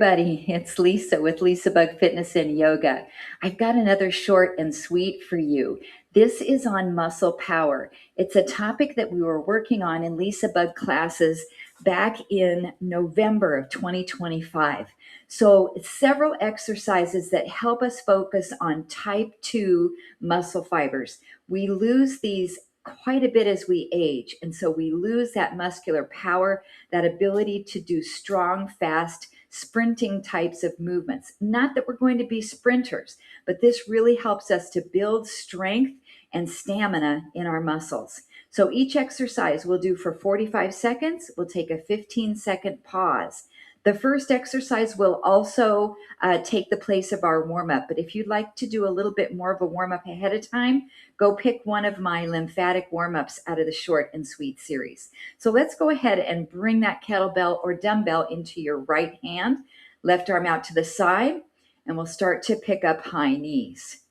everybody, it's Lisa with LisaBug Fitness and Yoga. I've got another short and sweet for you. This is on muscle power. It's a topic that we were working on in LisaBug classes back in November of 2025. So it's several exercises that help us focus on type 2 muscle fibers. We lose these quite a bit as we age, and so we lose that muscular power, that ability to do strong, fast, sprinting types of movements. Not that we're going to be sprinters, but this really helps us to build strength and stamina in our muscles. So each exercise we'll do for 45 seconds. We'll take a 15-second pause. The first exercise will also take the place of our warm-up, but if you'd like to do a little bit more of a warm-up ahead of time, go pick one of my lymphatic warm-ups out of the short and sweet series. So let's go ahead and bring that kettlebell or dumbbell into your right hand, left arm out to the side, and we'll start to pick up high knees.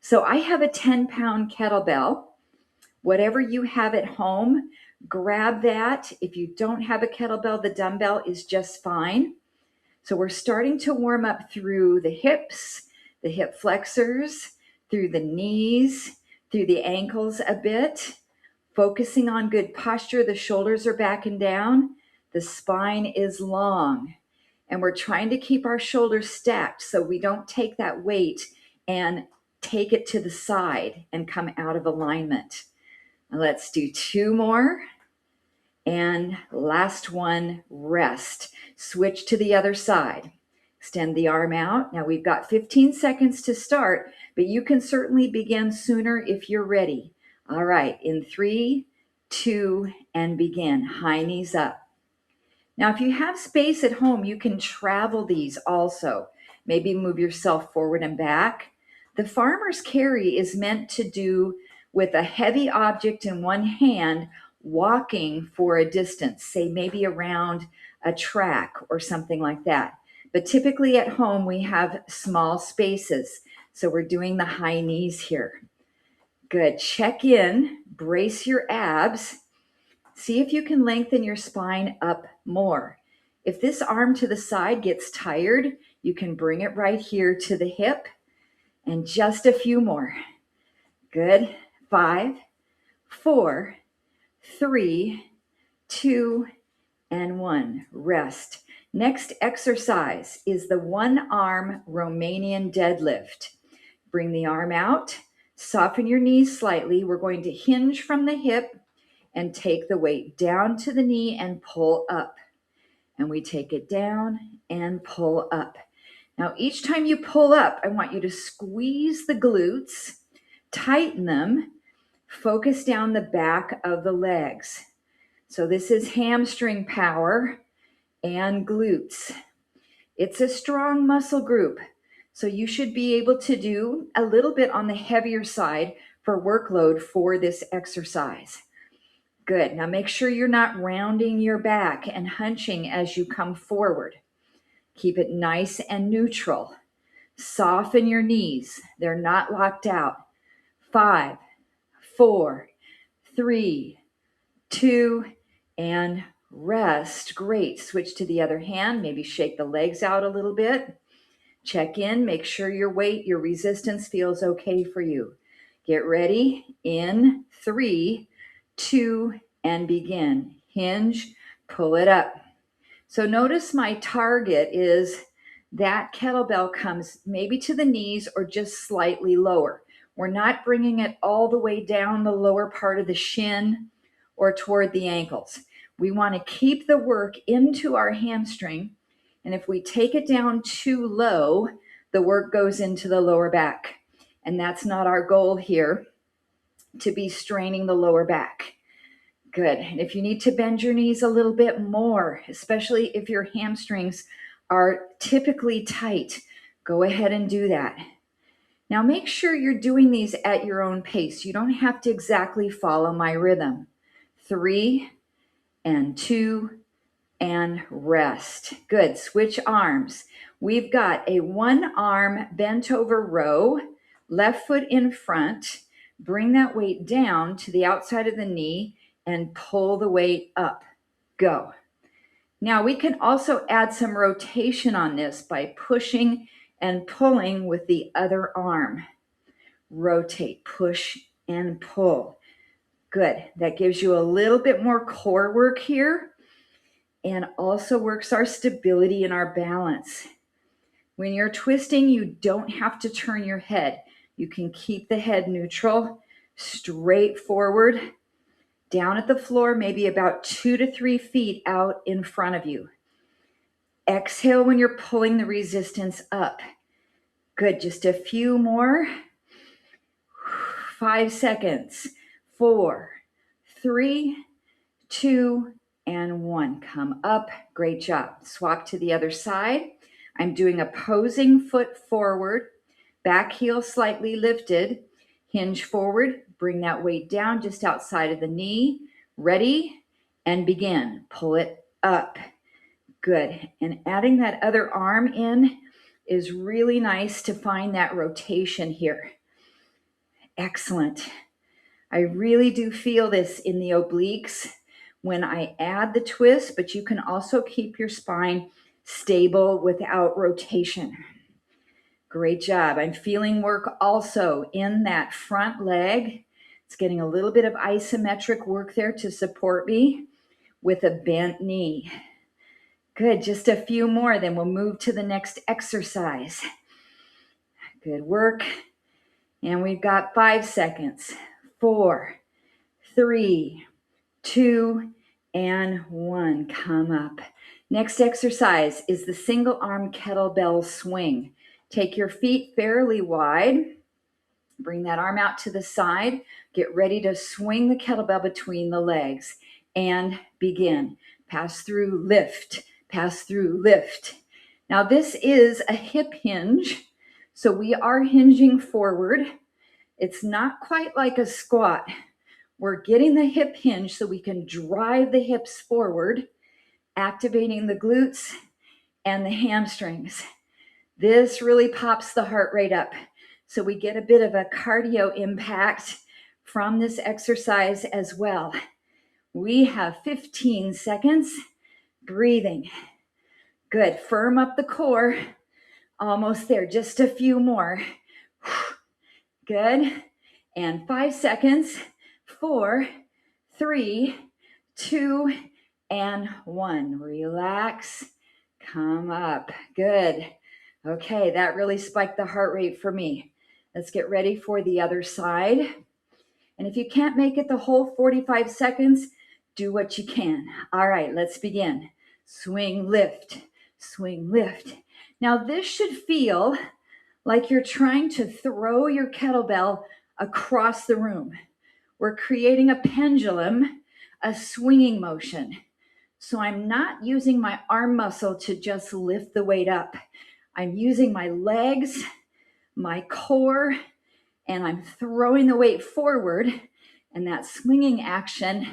So I have a 10-pound kettlebell. Whatever you have at home, grab that. If you don't have a kettlebell, the dumbbell is just fine. So we're starting to warm up through the hips, the hip flexors, through the knees, through the ankles a bit, focusing on good posture. The shoulders are back and down. The spine is long. And we're trying to keep our shoulders stacked so we don't take that weight and take it to the side and come out of alignment. Let's do two more. And last one, rest. Switch to the other side. Extend the arm out. Now we've got 15 seconds to start, but you can certainly begin sooner if you're ready. All right, in 3, 2, and begin. High knees up. Now, if you have space at home, you can travel these also. Maybe move yourself forward and back. The farmer's carry is meant to do with a heavy object in one hand, walking for a distance, say maybe around a track or something like that. But typically at home, we have small spaces. So we're doing the high knees here. Good. Check in, brace your abs. See if you can lengthen your spine up more. If this arm to the side gets tired, you can bring it right here to the hip. And just a few more. Good. 5, 4, 3, 2, and 1. Rest. Next exercise is the one-arm Romanian deadlift. Bring the arm out. Soften your knees slightly. We're going to hinge from the hip and take the weight down to the knee and pull up. And we take it down and pull up. Now, each time you pull up, I want you to squeeze the glutes, tighten them, focus down the back of the legs. So this is hamstring power and glutes. It's a strong muscle group. So you should be able to do a little bit on the heavier side for workload for this exercise. Good. Now make sure you're not rounding your back and hunching as you come forward. Keep it nice and neutral. Soften your knees. They're not locked out. 5, 4, 3, 2, and rest. Great. Switch to the other hand. Maybe shake the legs out a little bit. Check in. Make sure your weight, your resistance feels okay for you. Get ready. In 3, 2, and begin. Hinge. Pull it up. So notice my target is that kettlebell comes maybe to the knees or just slightly lower. We're not bringing it all the way down the lower part of the shin or toward the ankles. We want to keep the work into our hamstring. And if we take it down too low, the work goes into the lower back. And that's not our goal here, to be straining the lower back. Good. And if you need to bend your knees a little bit more, especially if your hamstrings are typically tight, go ahead and do that. Now make sure you're doing these at your own pace. You don't have to exactly follow my rhythm. 3, and 2, and rest. Good. Switch arms. We've got a one-arm bent over row, left foot in front. Bring that weight down to the outside of the knee and pull the weight up. Go. Now we can also add some rotation on this by pushing and pulling with the other arm. Rotate, push, and pull. Good. That gives you a little bit more core work here and also works our stability and our balance. When you're twisting, you don't have to turn your head. You can keep the head neutral, straight forward, down at the floor, maybe about 2 to 3 feet out in front of you. Exhale when you're pulling the resistance up. Good. Just a few more. 5 seconds. 4, 3, 2, and 1. Come up. Great job. Swap to the other side. I'm doing opposing foot forward, back heel slightly lifted, hinge forward, bring that weight down just outside of the knee. Ready? And begin. Pull it up. Good. And adding that other arm in is really nice to find that rotation here. Excellent. I really do feel this in the obliques when I add the twist, but you can also keep your spine stable without rotation. Great job. I'm feeling work also in that front leg. It's getting a little bit of isometric work there to support me with a bent knee. Good. Just a few more, then we'll move to the next exercise. Good work. And we've got 5 seconds. 4, 3, 2, and 1. Come up. Next exercise is the single arm kettlebell swing. Take your feet fairly wide. Bring that arm out to the side. Get ready to swing the kettlebell between the legs and begin. Pass through, lift, pass through, lift. Now this is a hip hinge, so we are hinging forward. It's not quite like a squat. We're getting the hip hinge so we can drive the hips forward, activating the glutes and the hamstrings. This really pops the heart rate up. So we get a bit of a cardio impact from this exercise as well. We have 15 seconds. Breathing. Good. Firm up the core. Almost there. Just a few more. Good. And 5 seconds. 4, 3, 2, and 1. Relax. Come up. Good. Okay, that really spiked the heart rate for me. Let's get ready for the other side. And if you can't make it the whole 45 seconds, do what you can. All right, let's begin. Swing, lift, swing, lift. Now this should feel like you're trying to throw your kettlebell across the room. We're creating a pendulum, a swinging motion. So I'm not using my arm muscle to just lift the weight up. I'm using my legs, my core, and I'm throwing the weight forward, and that swinging action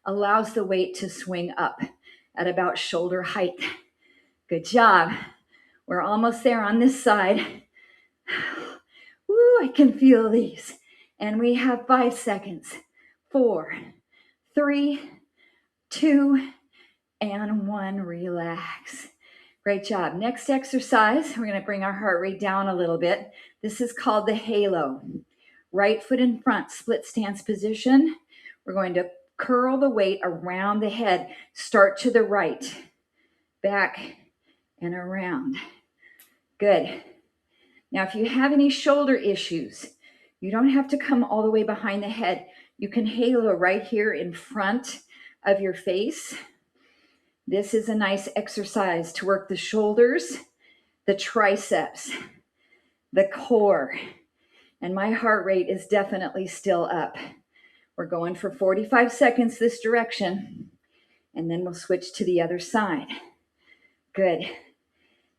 allows the weight to swing up at about shoulder height. Good job. We're almost there on this side. Woo, I can feel these. And we have 5 seconds. 4, 3, 2, and 1. Relax. Great job. Next exercise, we're going to bring our heart rate down a little bit. This is called the halo. Right foot in front, split stance position. We're going to curl the weight around the head. Start to the right, back, and around. Good. Now, if you have any shoulder issues, you don't have to come all the way behind the head. You can halo right here in front of your face. This is a nice exercise to work the shoulders, the triceps, the core, and my heart rate is definitely still up. We're going for 45 seconds this direction, and then we'll switch to the other side. Good.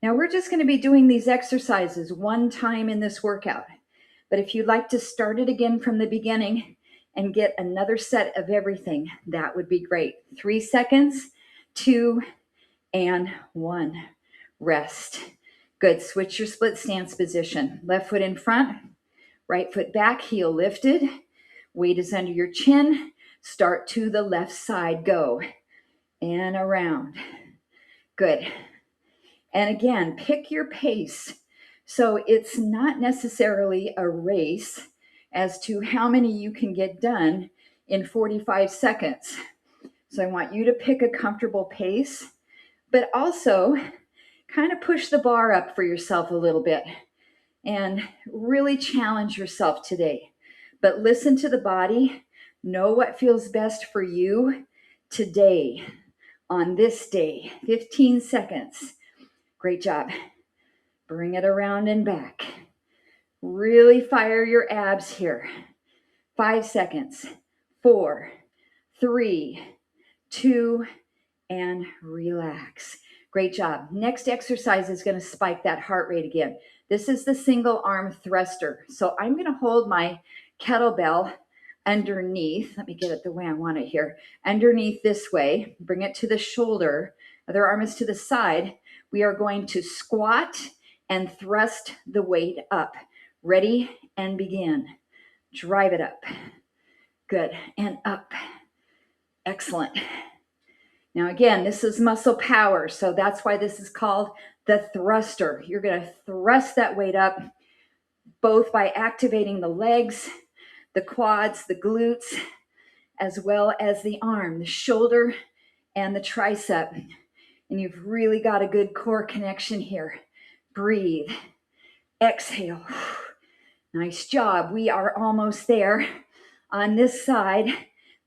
Now we're just going to be doing these exercises one time in this workout, but if you'd like to start it again from the beginning and get another set of everything, that would be great. 3 seconds. 2, and 1. Rest. Good. Switch your split stance position. Left foot in front, right foot back, heel lifted. Weight is under your chin. Start to the left side. Go. And around. Good. And again, pick your pace. So it's not necessarily a race as to how many you can get done in 45 seconds. So I want you to pick a comfortable pace, but also kind of push the bar up for yourself a little bit and really challenge yourself today. But listen to the body, know what feels best for you today on this day. 15 seconds. Great job. Bring it around and back. Really fire your abs here. 5 seconds. 4, 3, 2, and relax. Great job. Next exercise is going to spike that heart rate again. This is the single arm thruster. So I'm going to hold my kettlebell underneath. Let me get it the way I want it here. Underneath this way. Bring it to the shoulder. Other arm is to the side. We are going to squat and thrust the weight up. Ready and begin. Drive it up. Good. And up. Excellent. Now again, this is muscle power, so that's why this is called the thruster. You're going to thrust that weight up both by activating the legs, the quads, the glutes, as well as the arm, the shoulder, and the tricep. And you've really got a good core connection here. Breathe. Exhale. Nice job. We are almost there on this side.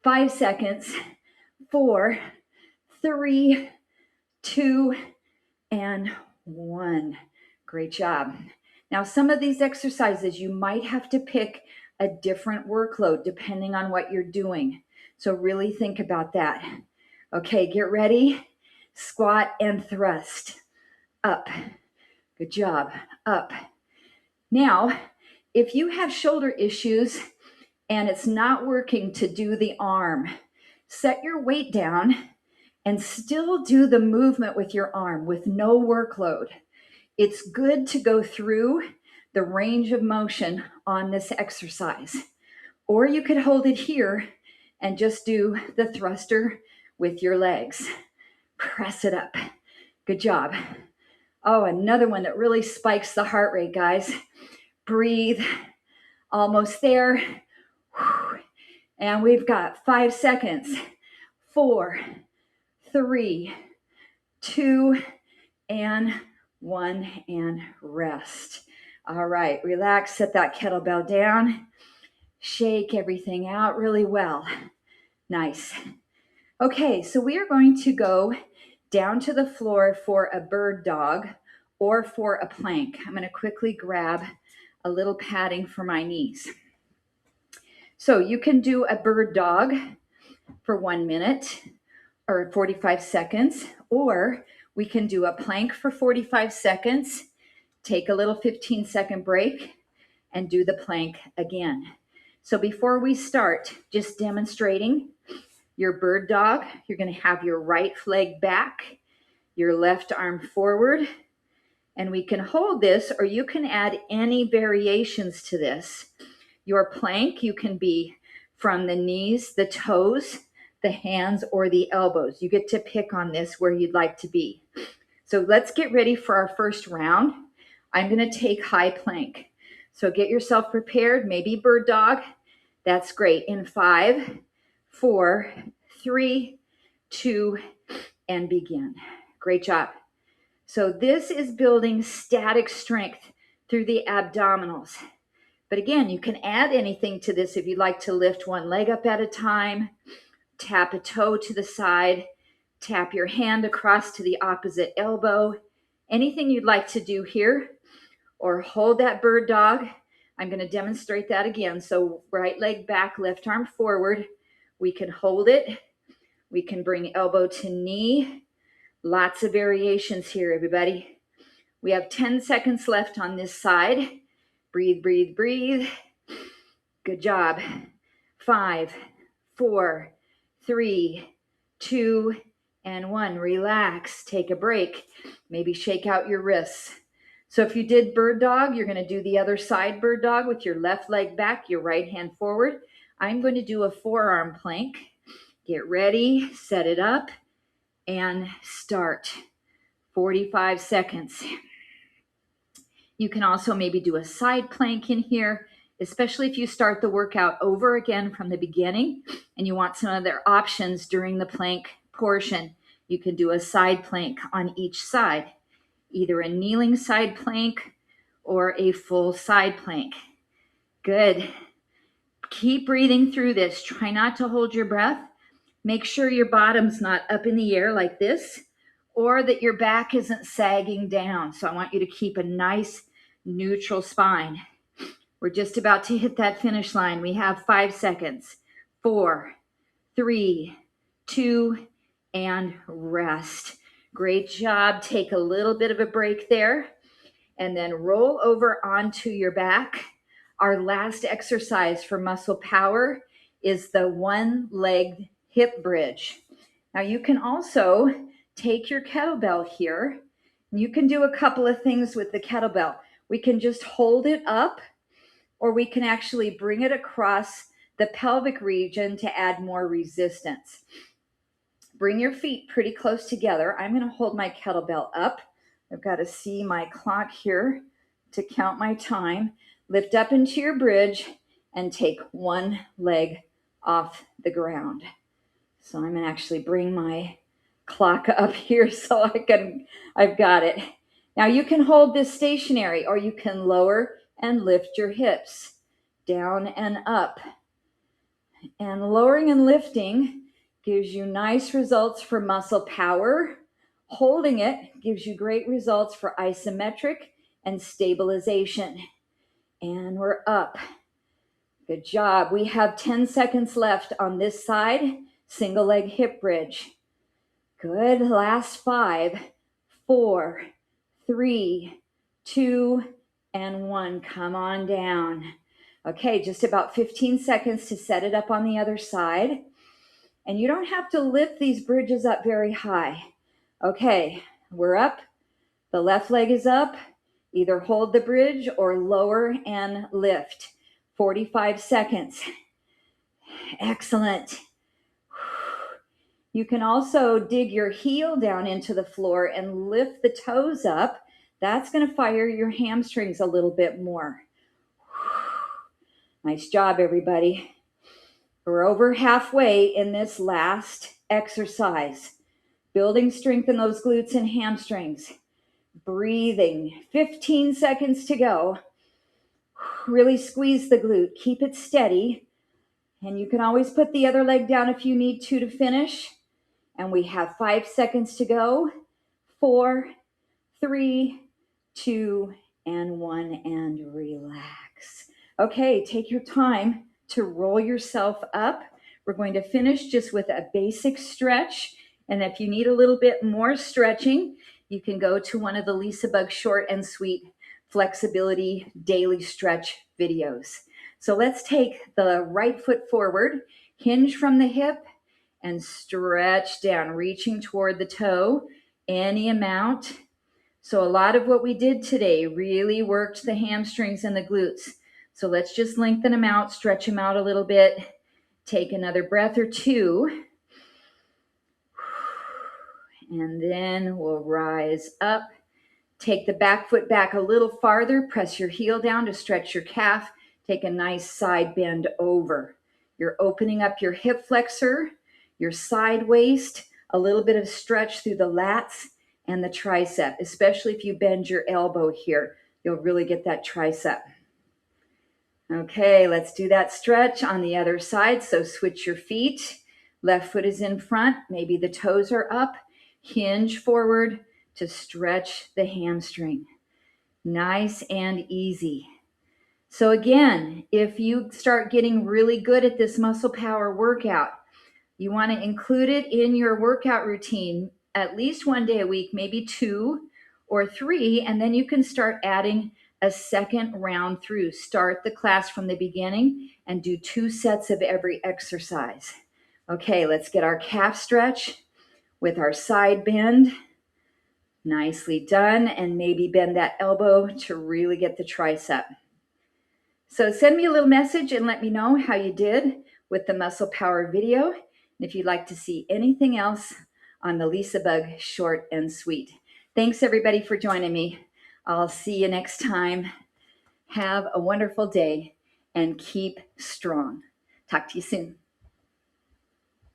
5 seconds. 4, 3, 2, and 1. Great job. Now, some of these exercises, you might have to pick a different workload depending on what you're doing. So really think about that. Okay, get ready. Squat and thrust. Up. Good job. Up. Now, if you have shoulder issues and it's not working to do the arm, set your weight down and still do the movement with your arm with no workload. It's good to go through the range of motion on this exercise. Or you could hold it here and just do the thruster with your legs. Press it up. Good job. Oh, another one that really spikes the heart rate, guys. Breathe. Almost there. And we've got 5 seconds. 4, 3, 2, and 1, and rest. All right, relax, set that kettlebell down. Shake everything out really well. Nice. Okay, so we are going to go down to the floor for a bird dog or for a plank. I'm going to quickly grab a little padding for my knees. So you can do a bird dog for 1 minute or 45 seconds, or we can do a plank for 45 seconds, take a little 15-second break, and do the plank again. So before we start, just demonstrating your bird dog, you're going to have your right leg back, your left arm forward, and we can hold this, or you can add any variations to this. Your plank, you can be from the knees, the toes, the hands, or the elbows. You get to pick on this where you'd like to be. So let's get ready for our first round. I'm going to take high plank. So get yourself prepared, maybe bird dog. That's great. In 5, 4, 3, 2, and begin. Great job. So this is building static strength through the abdominals. But again, you can add anything to this if you'd like to lift one leg up at a time, tap a toe to the side, tap your hand across to the opposite elbow, anything you'd like to do here, or hold that bird dog. I'm going to demonstrate that again. So right leg back, left arm forward. We can hold it. We can bring elbow to knee. Lots of variations here, everybody. We have 10 seconds left on this side. Breathe, breathe, breathe. Good job. 5, 4, 3, 2, and 1. Relax. Take a break. Maybe shake out your wrists. So if you did bird dog, you're going to do the other side bird dog with your left leg back, your right hand forward. I'm going to do a forearm plank. Get ready, set it up, and start. 45 seconds. You can also maybe do a side plank in here, especially if you start the workout over again from the beginning and you want some other options during the plank portion. You can do a side plank on each side, either a kneeling side plank or a full side plank. Good. Keep breathing through this. Try not to hold your breath. Make sure your bottom's not up in the air like this, or that your back isn't sagging down. So I want you to keep a nice neutral spine. We're just about to hit that finish line. We have 5 seconds. 4, 3, 2, and rest. Great job. Take a little bit of a break there and then roll over onto your back. Our last exercise for muscle power is the one-legged hip bridge. Now you can also take your kettlebell here. You can do a couple of things with the kettlebell. We can just hold it up, or we can actually bring it across the pelvic region to add more resistance. Bring your feet pretty close together. I'm going to hold my kettlebell up. I've got to see my clock here to count my time. Lift up into your bridge and take one leg off the ground. So I'm going to actually bring my clock up here so I've got it. Now you can hold this stationary, or you can lower and lift your hips down and up. And lowering and lifting gives you nice results for muscle power. Holding it gives you great results for isometric and stabilization. And we're up. Good job. We have 10 seconds left on this side. Single leg hip bridge. Good. Last 5, 4, 3, 2, and 1. Come on down. Okay, just about 15 seconds to set it up on the other side. And you don't have to lift these bridges up very high. Okay, we're up. The left leg is up. Either hold the bridge or lower and lift. 45 seconds. Excellent. You can also dig your heel down into the floor and lift the toes up. That's going to fire your hamstrings a little bit more. Nice job, everybody. We're over halfway in this last exercise. Building strength in those glutes and hamstrings. Breathing. 15 seconds to go. Really squeeze the glute. Keep it steady. And you can always put the other leg down if you need to finish. And we have 5 seconds to go. 4, 3, 2, and 1, and relax. Okay, take your time to roll yourself up. We're going to finish just with a basic stretch. And if you need a little bit more stretching, you can go to one of the LisaBug short and sweet flexibility daily stretch videos. So let's take the right foot forward, hinge from the hip, and stretch down, reaching toward the toe, any amount. So a lot of what we did today really worked the hamstrings and the glutes. So let's just lengthen them out, stretch them out a little bit. Take another breath or two. And then we'll rise up. Take the back foot back a little farther. Press your heel down to stretch your calf. Take a nice side bend over. You're opening up your hip flexor, your side waist, a little bit of stretch through the lats and the tricep, especially if you bend your elbow here. You'll really get that tricep. Okay, let's do that stretch on the other side. So switch your feet. Left foot is in front. Maybe the toes are up. Hinge forward to stretch the hamstring. Nice and easy. So again, if you start getting really good at this muscle power workout, you want to include it in your workout routine at least 1 day a week, maybe 2 or 3, and then you can start adding a second round through. Start the class from the beginning and do 2 sets of every exercise. Okay, let's get our calf stretch with our side bend. Nicely done, and maybe bend that elbow to really get the tricep. So send me a little message and let me know how you did with the muscle power video. And if you'd like to see anything else on the LisaBug short and sweet. Thanks everybody for joining me. I'll see you next time. Have a wonderful day and keep strong. Talk to you soon.